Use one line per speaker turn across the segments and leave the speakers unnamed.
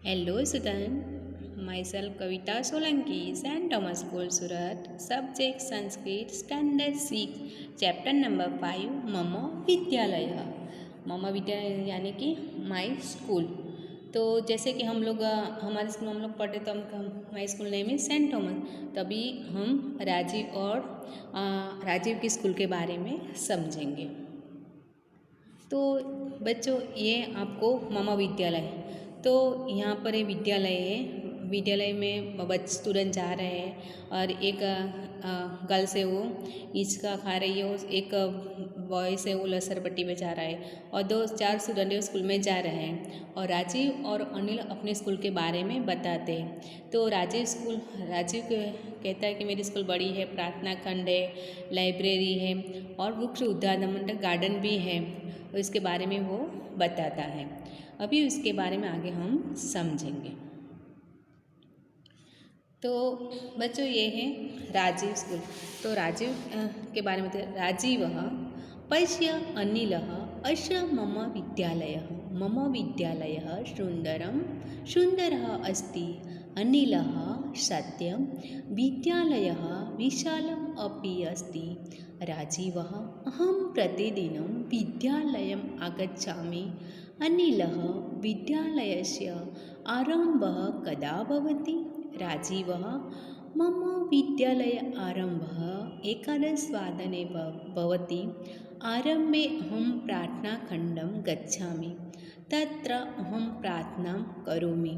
Hello student, myself Kavita Solanki, St. Thomas School Surat, subject Sanskrit, standard 6, chapter number 5, मम विद्यालय। मम विद्यालय यानी कि माई स्कूल। तो जैसे कि हम लोग हमारे स्कूल में हम लोग पढ़े तो हम माई स्कूल नेम है सेंट थॉमस। तभी हम राजीव की स्कूल के बारे में समझेंगे। तो बच्चों ये आपको मम विद्यालय, तो यहाँ पर एक विद्यालय है। विद्यालय में स्टूडेंट जा रहे हैं और एक गर्ल्स है वो हिचका खा रही है, एक बॉयज़ है वो लसर पट्टी पे जा रहा है और 2-4 स्टूडेंट स्कूल में जा रहे हैं और राजीव और अनिल अपने स्कूल के बारे में बताते हैं। तो राजीव कहता है कि मेरी स्कूल बड़ी है, प्रार्थना खंड है, लाइब्रेरी है और वृक्ष उद्यान मतलब गार्डन भी है, और इसके बारे में वो बताता है। अभी उसके बारे में आगे हम समझेंगे। तो बच्चों ये है राजीव स्कूल। तो राजीव के बारे में राजीव पश्य अनिलः अस्य मम विद्यालयः। मम विद्यालयः सुन्दरः अस्ति। अनिलः सत्यं विद्यालयः विशालम् अपि अस्ति। राजीवः अहं प्रतिदिनं विद्यालयम् आगच्छामि। अनिलः विद्यालयस्य आरम्भः कदा भवति? राजीवः मम विद्यालय आरम्भः 11:15 भवति। आरम्भे अहं प्रार्थनाखण्डं गच्छामि, तत्र अहं प्रार्थनां करोमि।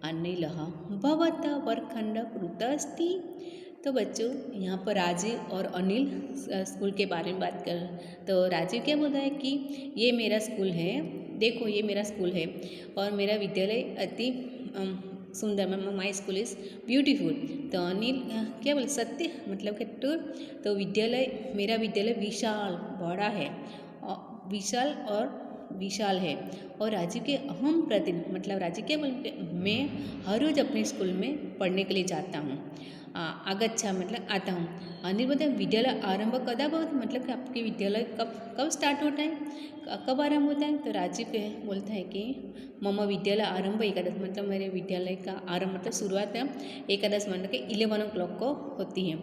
अनिलः भवतः वर्गखण्डः कुतः अस्ति? तो बच्चों यहाँ पर राजीव और अनिल स्कूल के बारे में बात कर। तो राजीव क्या बोलता है कि ये मेरा स्कूल है, देखो ये मेरा स्कूल है और मेरा विद्यालय अति सुंदर, माई स्कूल इज़ ब्यूटीफुल। तो अनिल क्या बोले सत्य मतलब कि तो मेरा विद्यालय विशाल बड़ा है, विशाल है। और राजीव के अहम प्रतिदिन मतलब राजीव क्या बोलते मैं हर रोज़ अपने स्कूल में पढ़ने के लिए जाता हूँ। आगच्छा मतलब आता हूँ। अनिल बोलते हैं विद्यालय आरंभ कदा भवति मतलब कि आपके विद्यालय कब स्टार्ट होता है, कब आरंभ होता है? तो राजीव बोलता है कि मम विद्यालय आरंभ एकादश मतलब मेरे विद्यालय का आरंभ मतलब शुरुआत है एकादश मतलब कि 11 o'clock को होती है।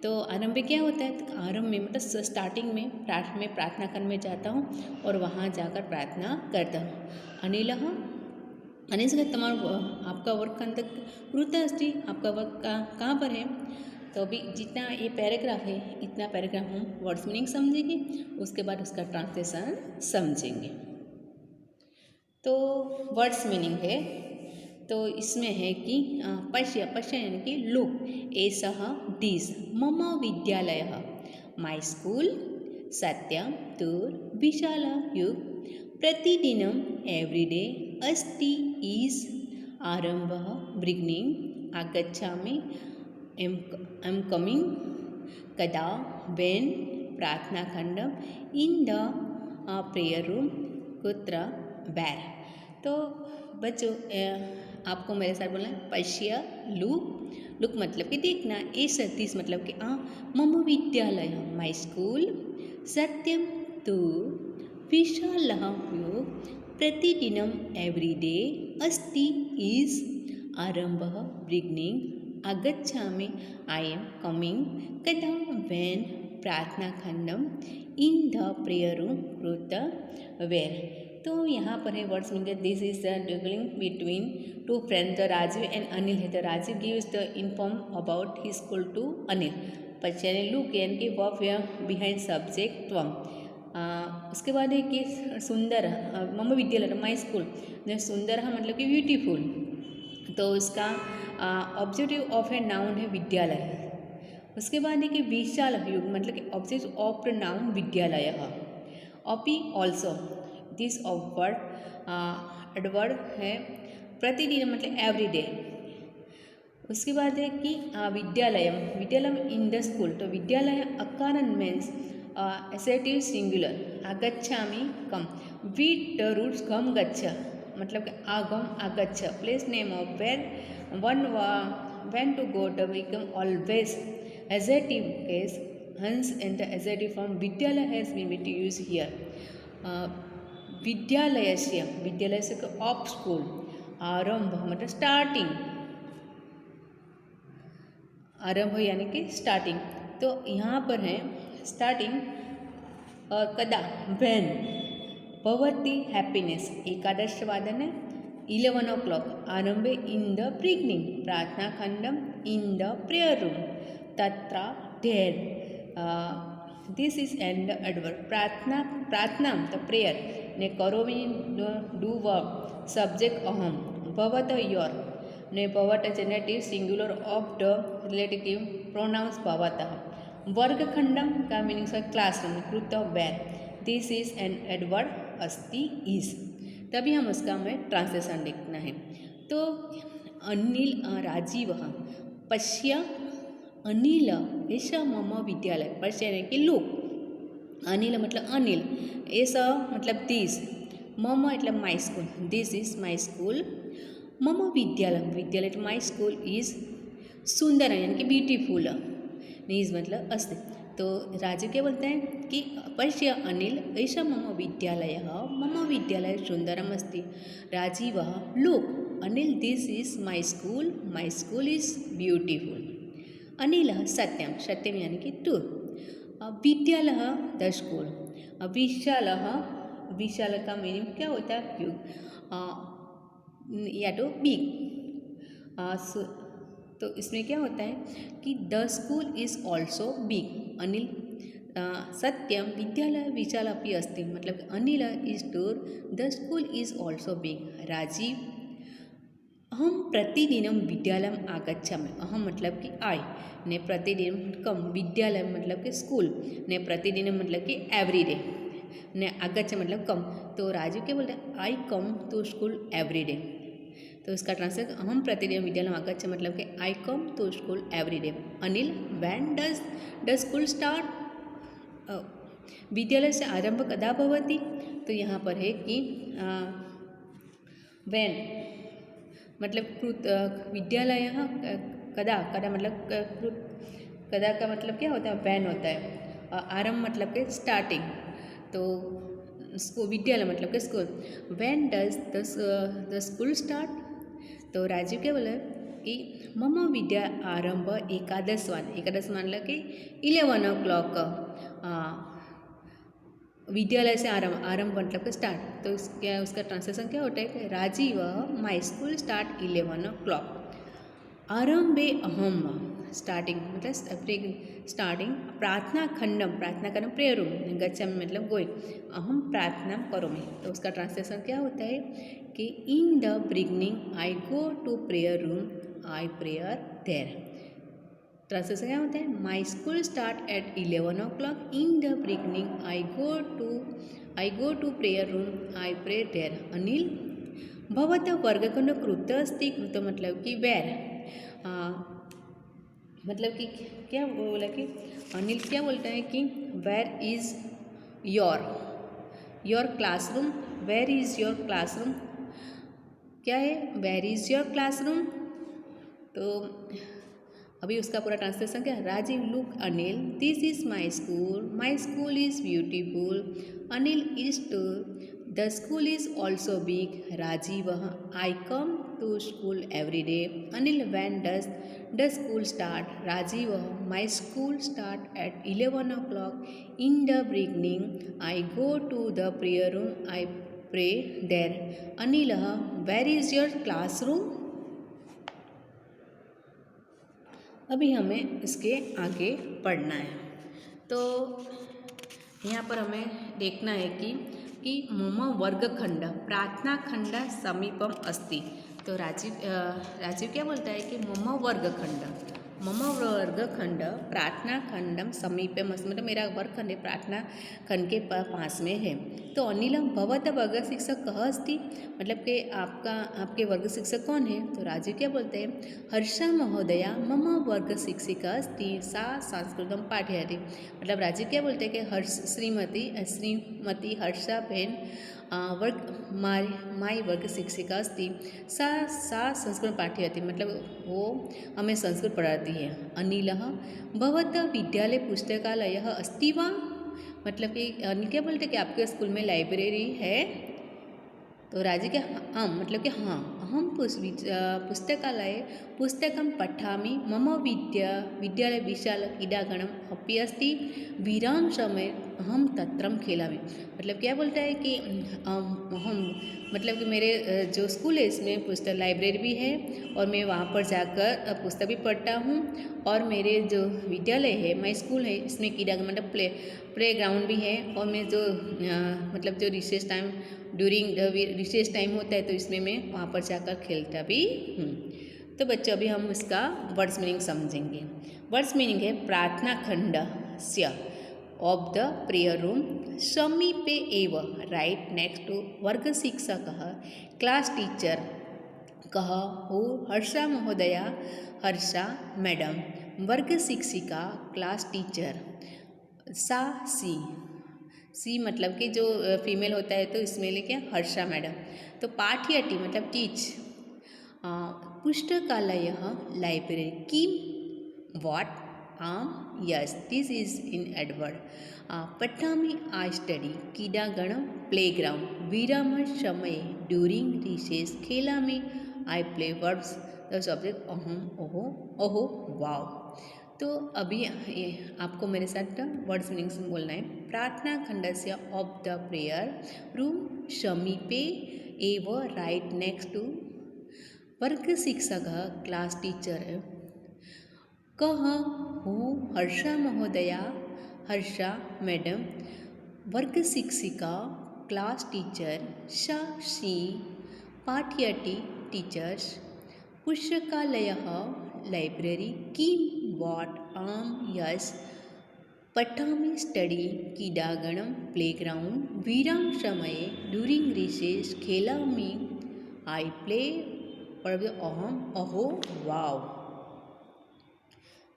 तो आरंभ में क्या होता है? तो आरंभ में मतलब स्टार्टिंग में प्रार्थना करने में जाता हूँ और वहाँ जाकर प्रार्थना करता हूँ। अनिल से तुम्हारा आपका वर्क खंड कृत अस्ति, आपका वर्क कहाँ पर है? तो अभी जितना ये पैराग्राफ है इतना पैराग्राफ हम वर्ड्स मीनिंग समझेंगे, उसके बाद उसका ट्रांसलेशन समझेंगे। तो वर्ड्स मीनिंग है, तो इसमें है कि पश्य यानी कि लुक, एषः दिस, मम विद्यालयः माई स्कूल, सत्यं तु विशालयुक्, प्रतिदिनम् एव्रीडे अस्ति इस्, आरम्भः बिगिनिंग, आगच्छामि एम कमिंग, कदा वेन, प्रार्थनाखंडम, इन द प्रेयर रूम, कुत्र बैर। तो बच्चों आपको मेरे साथ बोलना है पश्य लुक मतलब कि देखना, ए सतीश मतलब कि मम विद्यालय माई स्कूल, सत्यम तु विशालः प्रतिदिनम एवरीडे अस्ति इज, आरंभः बिगिनिंग, आगच्छामि आई एम कमिंग, कदा वेन, प्रार्थनाखंडम, इन द प्रेयर रूम, कृत वेर। तो यहाँ पर है words meaning this is the difference between two friends the Rajiv and Anil है। तो Rajiv gives the inform about his school to Anil. पश्चिम लुक यानी कि वॉफ बिहाइंड सब्जेक्ट त्वम। उसके बाद है कि सुंदर मम विद्यालय माई स्कूल, सुंदर मतलब कि ब्यूटीफुल। तो उसका ऑब्जेक्टिव ऑफ ए नाउन है विद्यालय। उसके बाद है कि विशाल युग मतलब कि ऑब्जेक्ट ऑफ नाउन विद्यालय। अपि ऑल्सो दिस ऑफ एडवर्ड है प्रतिदिन मतलब एवरी डे। उसके बाद है कि विद्यालयम इन द स्कूल। तो विद्यालय अकारण मीन्स एसेटिव सिंगुलर। आगच्छामि कम, विथ द रूट्स गम गच्छ मतलब आगम आगच्छ, place name of when to go to become always adjective case, hence and the adjective form vidyalaya has been used here. विद्यालयस्य ऑफ स्कूल, आरंभ मतलब स्टार्टिंग, आरंभ यानी कि स्टार्टिंग। तो यहाँ पर है स्टार्टिंग कदा व्हेन भवती हैप्पीनेस एकादशवादने 11 o'clock आरंभे इन द बिगिनिंग प्रार्थना खंडम इन द प्रेयर रूम तत्र there this is and adverb प्रार्थना प्रार्थना द प्रेयर ने करोमि डू वर्ब सब्जेक्ट अहम भवत योर ने भवत generative singular of the relative pronouns भवतः वर्गखंडम का मीनिंग क्लासरूम कृत बैर दिस इज एन एडवर्ड अस्ति इज। तभी हम उसका हमें ट्रांसलेशन लिखना है। तो अनिल राजीव पश्य अनिल ऐसा मम विद्यालय पश्य यानी कि लोग अनिल मतलब अनिल ऐसा मतलब दिस मम मतलब my school this is my school मम विद्यालय विद्यालय माय स्कूल इज सुंदर यानी कि ब्यूटीफुल नीज मतलब अस्ति। तो राजू क्या बोलते हैं कि पश्य अनिल ऐसा मम विद्यालय सुंदरम अस्ति Rajiv look Anil this is my school is beautiful Anil सत्यम सत्यम यानी कि टू विद्यालय द स्कूल विशाल का मीनिंग क्या होता है क्यों या तो बिग। तो इसमें क्या होता है कि the school is also big Anil सत्यम विद्यालय विशाल अपि अस्ति मतलब Anil is true the school is also big Rajiv अहम प्रतिदिनम विद्यालयम आगच्छामि अहम मतलब कि आई ने प्रतिदिन कम विद्यालय मतलब कि स्कूल ने प्रतिदिन मतलब कि एवरीडे ने आगच्छ मतलब कम। तो राजू क्या बोलते हैं I come to school everyday. तो इसका ट्रांसलेट अहम प्रतिदिन विद्यालयम आगच्छ मतलब कि I come to school everyday. Anil when does the school start विद्यालय से आरंभ कदा भवति। तो यहाँ पर है कि व्हेन मतलब कृत विद्यालय कदा कदा मतलब कदा का मतलब क्या होता है व्हेन होता है आरंभ मतलब के स्टार्टिंग। तो स्कूल विद्यालय मतलब के school when does the school start. तो राजीव क्या बोला कि मम विद्या आरंभ एकादश मतलब कि 11 o'clock विद्यालय से आरंभ मतलब स्टार्ट। तो उसका ट्रांसलेशन क्या होता है कि Rajiv my school start 11 o'clock आरंभे अहम स्टार्टिंग मतलब स्टार्टिंग प्रार्थना खंडम प्रेयर रूम गच्छामि मतलब गोइंग अहम प्रार्थना करोमि। तो उसका ट्रांसलेशन क्या होता है कि in the beginning I go to prayer room I prayer there. Translation क्या होता है my school start at 11 o'clock in the beginning I go to prayer room I pray there. Anil भवत वर्गखंड कृत अस्ति कृत मतलब कि वेर मतलब कि क्या बोला कि अनिल क्या बोलता है कि where is your classroom where is your classroom क्या है वेर इज़ योर क्लासरूम। तो अभी उसका पूरा ट्रांसलेशन क्या है Rajiv look Anil this is my school is beautiful Anil is to the school is also big Rajiv I come to school every day Anil when does the school start Rajiv my school start at 11 o'clock in the beginning I go to the prayer room I pray there. Anil where is your classroom. अभी हमें इसके आगे पढ़ना है। तो यहाँ पर हमें देखना है कि मम वर्गखंड प्रार्थना खंड समीपम अस्ति। तो राजीव क्या बोलता है कि मम वर्गखंड प्रार्थना खंडम समीपम अस्ति मतलब मेरा वर्गखंड प्रार्थना खंड के पास में है। तो अनिल भवत वर्ग शिक्षक कः अस्ति मतलब कि आपके वर्ग शिक्षक कौन है। तो राजीव क्या बोलते हैं हर्षा महोदया मम वर्ग शिक्षिका अस्ति सा संस्कृतम पाठयति। मतलब राजीव क्या बोलते हैं कि श्रीमती हर्षा बहन माई वर्ग शिक्षिका अस्ति सा संस्कृत पाठयति मतलब वो हमें संस्कृत पढ़ाती है। अनिल भवत विद्यालय पुस्तकालय अस्ति वा मतलब कि अनिल क्या बोलते कि आपके स्कूल में लाइब्रेरी है। तो राजीव क्या हाँ मतलब कि हाँ अहं पुस्तकालये पुस्तकं पठामि। मम विद्यालये विशाल क्रीडाङ्गणम् अपि अस्ति। विरामसमये अहं तत्र खेलामि। मतलब क्या बोलता है कि हम मतलब कि मेरे जो स्कूल है इसमें पुस्तक लाइब्रेरी भी है और मैं वहाँ पर जाकर पुस्तक भी पढ़ता हूँ। और मेरे जो विद्यालय है माई स्कूल है इसमें क्रीड़ा मतलब प्ले ग्राउंड भी है। और मैं जो मतलब जो recess time during recess time होता है तो इसमें मैं वहाँ पर जाकर खेलता भी हूँ। तो बच्चों अभी हम इसका वर्ड्स मीनिंग समझेंगे। वर्ड्स मीनिंग है प्रार्थना खंडस्य ऑफ द प्रेयर रूम समीपे एव राइट नेक्स्ट टू वर्ग शिक्षकः क्लास टीचर कः हो हर्षा महोदया हर्षा मैडम वर्ग शिक्षिका क्लास टीचर सा सी मतलब कि जो फीमेल होता है तो इसमें लेके हर्षा मैडम। तो पाठ्यटी मतलब टीच पुस्तकालय लाइब्रेरी किम व्हाट आम yes this is in adverb पठामि आई स्टडी क्रीडांगणम प्लेग्राउंड विराम समय ड्यूरिंग रिसेस खेलामि I play verbs the subject अहम ओहो ओहो वाव। तो अभी आपको मेरे साथ वर्ड्स मीनिंग्स बोलना है। प्रार्थना खंडस्य ऑफ द प्रेयर रूम समीपे एव राइट नेक्स्ट टू वर्ग शिक्षक क्लास टीचर कः हो हर्षा महोदया हर्षा मैडम वर्ग शिक्षिका क्लास टीचर सी पाठ्यटी टीचर्स पुस्तकालयः लाइब्रेरी किम व्हाट आम यस पठामि स्टडी क्रीडांगणम प्लेग्राउंड विराम समये ड्यूरिंग रिसेस खेलामि आई प्ले और अहम अहो वाव।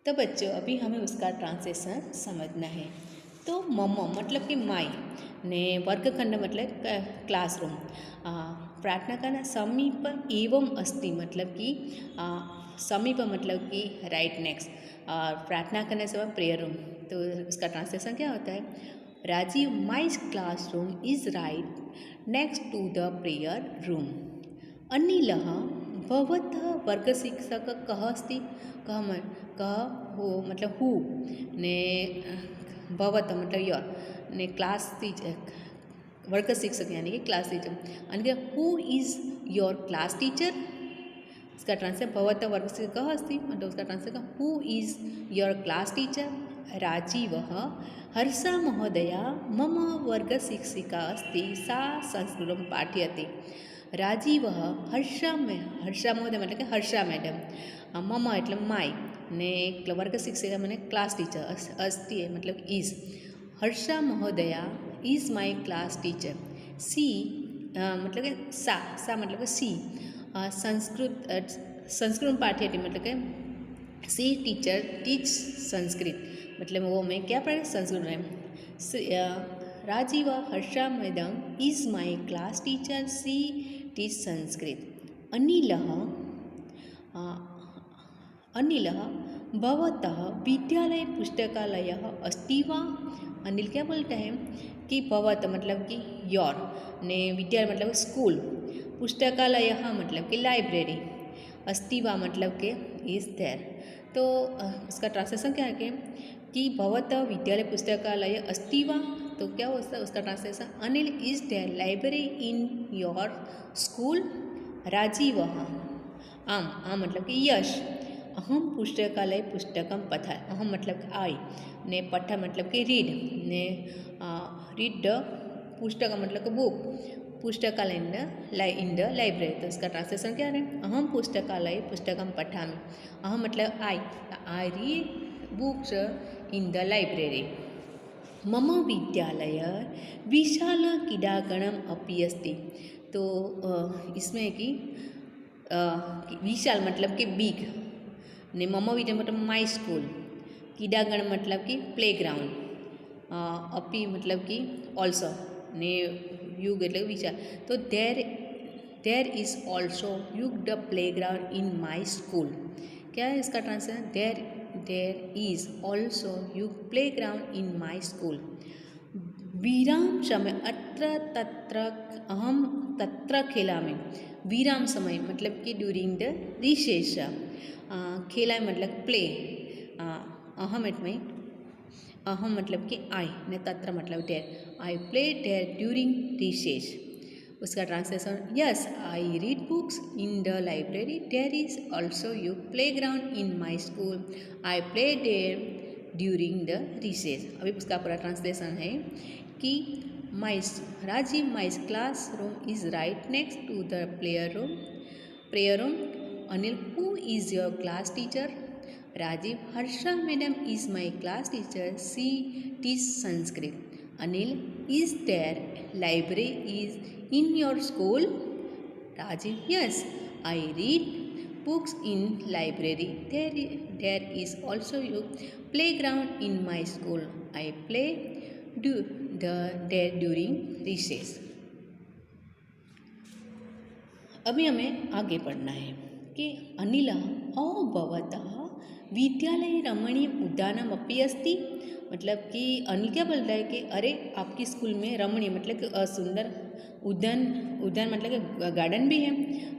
तो बच्चों अभी हमें उसका ट्रांसलेशन समझना है। तो मम मतलब कि माई ने वर्गखंड मतलब क्लासरूम प्रार्थना करना समीप एवं अस्ति मतलब कि समीप मतलब कि राइट नेक्स्ट और प्रार्थना करने से प्रेयर रूम। तो उसका ट्रांसलेशन क्या होता है Rajiv my classroom is right next to the prayer room. अनिलः भवतः वर्ग शिक्षक कः अस्ति कः हो मतलब हु ने भवत मतलब योर ने क्लास टीचर वर्ग शिक्षक यानी कि क्लास टीचर यानी who is your class teacher. इसका ट्रांसलेट भवत वर्ग शिक्षक कः अस्ति मतलब उसका ट्रांसलेट who is your class teacher. राजीवः हर्षा महोदया मम वर्ग शिक्षिका अस्ति सा संस्कृतं पाठयति। राजीवः हर्षा महोदय मतलब कि हर्षा मैडम मम એટલે माई ने वर्ग शिक्षिका मैंने क्लास टीचर अस्ति मतलब इज हर्षा महोदया इज माई क्लास टीचर। सी मतलब कि सा मतलब कि सी संस्कृत पाठ्यटी मतलब कि सी टीचर टीच संस्कृत मतलब वो मैं क्या पढ़े संस्कृत में। Rajiv Harsha madam is my class teacher she teach Sanskrit. अनिलः भवतः विद्यालय पुस्तकालयः अस्ति वा। अनिल क्या बोलता है कि भवत मतलब कि योर ने विद्यालय मतलब स्कूल पुस्तकालयः मतलब कि लाइब्रेरी अस्ति वा मतलब कि इज देयर। तो उसका ट्रांसलेशन क्या है कि भवतः विद्यालय पुस्तकालय अस्ति वा तो क्या होता है उसका translation Anil is there library in your school. Rajiv आम मतलब कि यश अहम पुस्तकालय पुस्तकम पठा अहम मतलब आई ने पठा मतलब कि रीड ने रीड द पुस्तक मतलब कि बुक पुस्तकालय इन द लाइब्रेरी। तो इसका ट्रांसलेशन क्या है अहम पुस्तकालय पुस्तकम पठामि अहम मतलब आई read books in the library. मम विद्यालय विशाल क्रीडांगणम अपि अस्ति। तो इसमें कि विशाल मतलब कि बिग ने मम विद्यालय मतलब माई स्कूल क्रीडांगण मतलब कि प्ले ग्राउंड अपि मतलब कि ऑल्सो ने युग એટલે વિચાર તો देर इज़ ऑल्सो युग the play ground in my school. क्या है इसका ट्रांसलेशन देर इज़ ऑल्सो युग play ground in my school. विराम समय अत्र तत्र अहम तत्र खेलामि। विराम समय मतलब कि ड्यूरिंग द रिसेस। खेलामि मतलब प्ले। अहम एट मई अहम मतलब कि आई ने तत्र मतलब there. I play there during recess. उसका translation, yes I read books in the library, there is also you playground in my school, I play there during the recess. अभी उसका पूरा ट्रांसलेशन है कि my Rajiv my classroom is right next to the prayer room. Anil, who is your class teacher? Rajiv, Harsha madam is my class teacher, she teach Sanskrit. Anil, is there library is in your school? Rajiv, yes, I read books in library. There is also a playground in my school. I play there during recess. अभी हमें आगे पढ़ना है कि अनिल अभवतः विद्यालय रमणीय उद्यानमपि अस्ति। मतलब कि अनिल क्या बोल रहा है कि अरे आपकी स्कूल में रमणीय मतलब कि सुंदर उद्यान मतलब कि गार्डन भी है।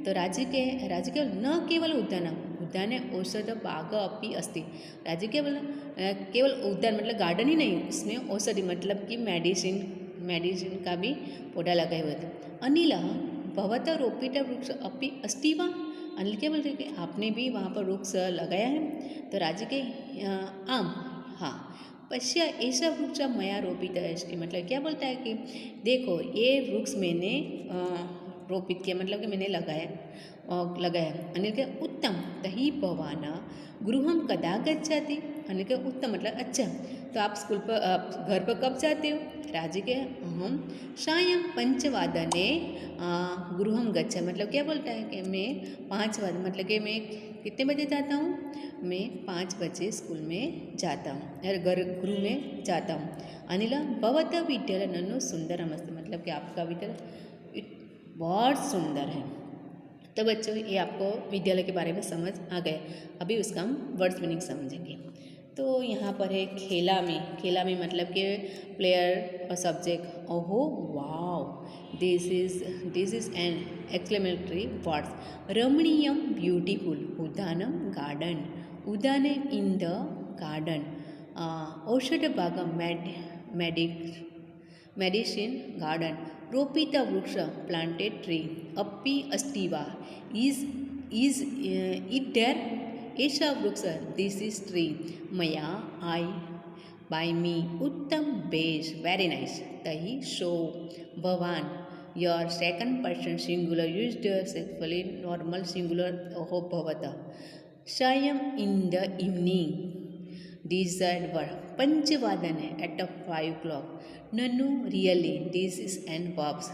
तो राजीव के न केवल उद्याने औषध बाग अपि अस्ति। राजीव क्या बोला, केवल उद्यान मतलब गार्डन ही नहीं, उसमें औषधि मतलब कि मेडिसिन का भी पौधा लगाए हुए थे। अनिल भवतः रोपित वृक्ष अपि अस्ति वा? अनिल क्या बोल रहे कि आपने भी वहाँ पर वृक्ष लगाया है? तो राजीव के आम, हाँ, पश्य ऐसा वृक्ष मया रोपित अस्ति। मतलब क्या बोलता है कि देखो ये वृक्ष मैंने रोपित किया मतलब कि मैंने लगाया। अनिल के उत्तम तही भवान गृहम कदा गच्छति? अनिल के उत्तम मतलब अच्छा, तो आप स्कूल पर घर पर कब जाते हो? राजीव के अहम सायं 5 वादने गृहम गच्छ। मतलब क्या बोलता है कि मैं 5 बजे मतलब कि मैं कितने बजे जाता हूँ? मैं 5 बजे स्कूल में जाता हूँ, गृह में जाता हूँ। अनिल भवतः विद्यालय नन्नु सुंदरमस्ति। मतलब कि आपका विद्यालय बहुत सुंदर है। तो बच्चों ये आपको विद्यालय के बारे में समझ आ गया। अभी उसका हम वर्ड्स मीनिंग समझेंगे। तो यहाँ पर है खेला में मतलब कि प्लेयर और सब्जेक्ट। ओहो wow, this is an exclamatory words. रमणीयम ब्यूटीफुल, उद्यानम गार्डन, उद्याने इन द गार्डन, औषध बाग मेडिसिन गार्डन, रोपित वृक्ष प्लांटेड ट्री, अपि अस्ति वा? इज इट देयर एषा वृक्ष, दिस इज ट्री, मया आई बाय मी, उत्तम बेस वेरी नाइस, तही शो, भवान your second person singular used successfully normal singular हो भवतः, सायं in the evening desired word, पंचवादने एट 5 o'clock, ननु really, this is and verbs.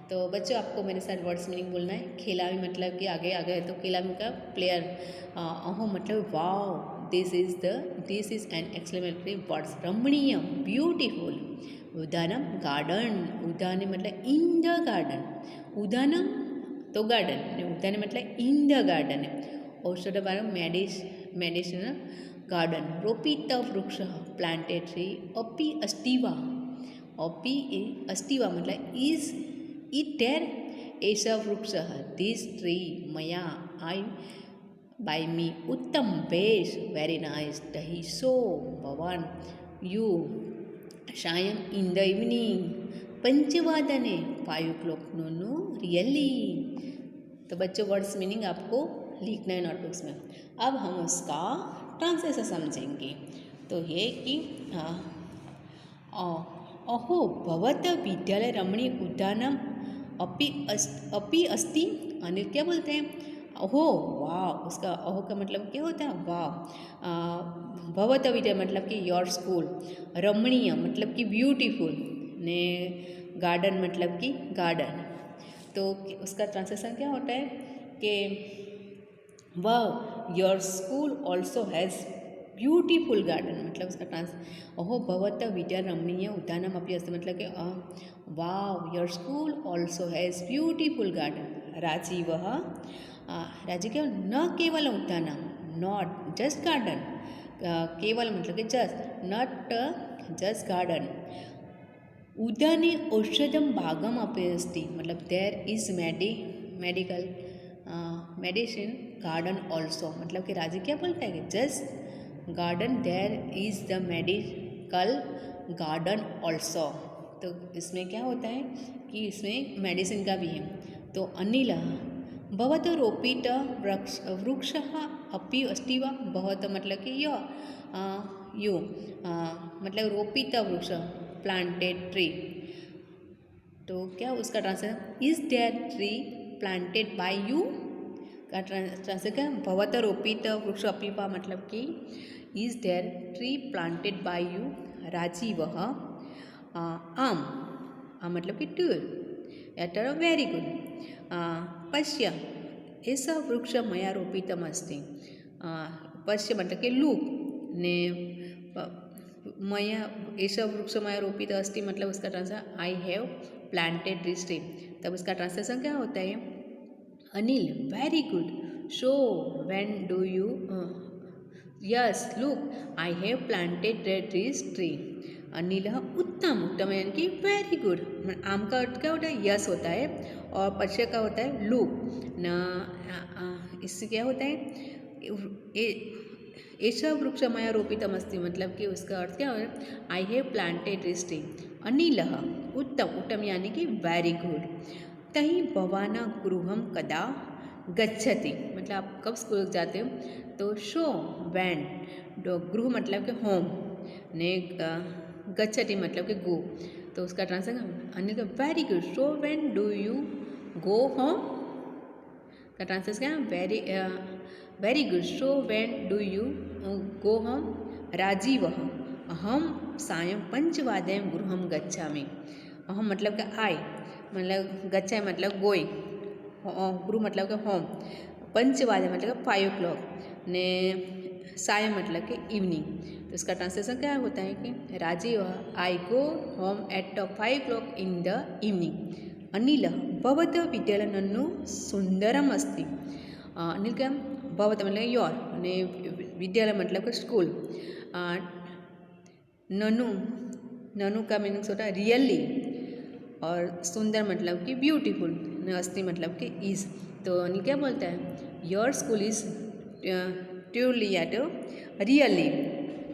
तो बच्चों आपको मेरे साथ वर्ड्स मीनिंग बोलना है। खेला में मतलब कि आगे है तो खेला में का प्लेयर, अहो मतलब wow, this is an exclamatory words. रमणीयम ब्यूटीफुल, उद्यानम गार्डन, उद्यान मतलब इन द गार्डन, उद्यानम तो गार्डन, उद्यान मतलब इन द गार्डन है। औषध बाग मेडिसिनल गार्डन, रोपित वृक्ष प्लांटेड ट्री, अपि अस्ति वा, अपि अस्ति वा मतलब इज इट देयर एषा वृक्ष, दिस ट्री, मया आई बाय मी, उत्तम बेस वेरी नाइस, तही सो, भवान यू, सायं इन द इवनिंग, पंचवादने 5 o'clock, नो रियली। तो बच्चों वर्ड्स मीनिंग आपको लिखना है नोटबुक्स में। अब हम उसका ट्रांसलेशन समझेंगे। तो ये कि अहो भवतः विद्यालय रमणीय उद्यानम अपि अस्ति। अनिल क्या बोलते हैं? अहो वाह, उसका अहो का मतलब क्या होता है? वाह। भवतः विद्यालय मतलब कि योर स्कूल, रमणीय मतलब कि ब्यूटीफुल, ने गार्डन मतलब कि गार्डन। तो उसका ट्रांसलेशन क्या होता है कि वाह your school also has beautiful garden. मतलब उसका अहो भवतः विद्या रमणीय उद्यानम अपि अस्ति मतलब कि वाह your school also has beautiful garden. Rajiv क्या न केवल उद्यानम, नॉट जस्ट गार्डन, केवल मतलब कि जस्ट, नॉट जस्ट गार्डन, उद्याने औषधं भागम् अपि अस्ति मतलब there is medical medicine garden also मतलब कि राजू क्या बोलता है कि just garden there is the medical garden also. तो इसमें क्या होता है कि इसमें मेडिसिन का भी है। तो अनिल भवतो रोपित वृक्षः अपि अस्ति वा बहुत मतलब कि यो मतलब रोपित वृक्ष प्लांटेड ट्री। तो क्या उसका translation is there tree planted by you का ट्रांसलेशन क्या भवत रोपित वृक्ष अपि वा मतलब कि is there tree planted by you Rajiv आम मतलब कि ट्यूर वेरी गुड पश्य एषः वृक्ष मया रोपितमस्ति पश्य मतलब कि लुक ने मया एषः वृक्ष मया रोपित अस्ति मतलब उसका translation I have planted this tree. तब उसका ट्रांसलेशन क्या होता है Anil very good so when do you yes look I have planted this tree. Anil उत्तम उत्तम यानी कि वेरी गुड। आम का अर्थ क्या होता है यस होता है और पश्य का होता है लुक न इससे क्या होता है एषः वृक्ष मया रोपितमस्ति मतलब कि उसका अर्थ क्या है आई have planted this tree. Anil उत्तम उत्तम यानी कि वेरी गुड। तही भवान गृहं कदा गच्छति मतलब आप कब स्कूल जाते हो तो शो वैन गृह मतलब कि होम ने गच्छति मतलब कि गो। तो उसका ट्रांसलेशन अनिल का very good so when do you go home का ट्रांसलेशन क्या very good so when do you go home Rajiv अहम सायं 5 गृहं गच्छामि। अहम मतलब कि आई मतलब गच्छामि मतलब गोइंग गृह मतलब कि होम 5 मतलब 5 o'clock ने सायं मतलब कि इवनिंग। तो इसका ट्रांसलेशन क्या होता है कि Rajiv I go home at 5 o'clock in the evening. Anil भवत विद्यालय नन्नु सुंदरम अस्ति अनिल क्या भवत मतलब योर ने विद्यालय मतलब कि स्कूल ननु ननु का मीनिंग्स होता है रियली और सुंदर मतलब कि ब्यूटीफुल अस्ति मतलब कि इज। तो अनिल क्या बोलता है योर स्कूल इज ट्रूली या तो रियली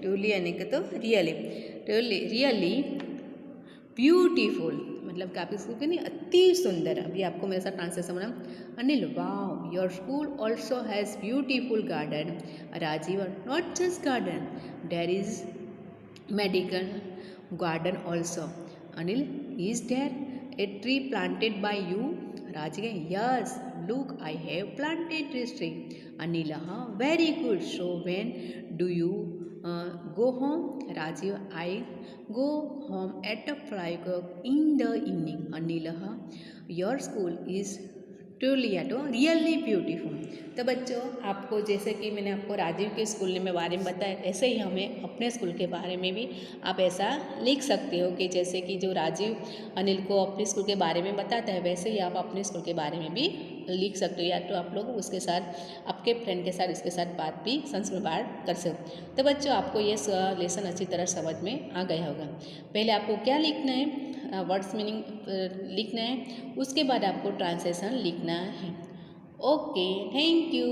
ट्रूली यानी कि तो रियली ब्यूटीफुल मतलब काफ़ी स्कूल नहीं अति सुंदर। अभी आपको मेरे साथ ट्रांसलेशन बना Anil wow your school also has beautiful garden Rajiv not just garden there is medical garden also. Anil is there a tree planted by you Rajiv yes look I have planted this tree. Anil very good so when do you go home Rajiv I go home at 5 o'clock in the evening। Anil your school is truly या तो really beautiful. तो बच्चों आपको जैसे कि मैंने आपको राजीव के स्कूल में बारे में बताया ऐसे ही हमें अपने स्कूल के बारे में भी आप ऐसा लिख सकते हो कि जैसे कि जो राजीव अनिल को अपने स्कूल के बारे में बताता है वैसे ही आप अपने स्कूल के बारे में भी लिख सकते हो या तो आप लोग उसके साथ आपके फ्रेंड के साथ उसके साथ बात भी संस्कृत में बात कर सकते हो। तो बच्चों आपको ये लेसन अच्छी तरह समझ में आ गया होगा। पहले आपको क्या लिखना है वर्ड्स मीनिंग लिखना है उसके बाद आपको ट्रांसलेशन लिखना है। Okay thank you.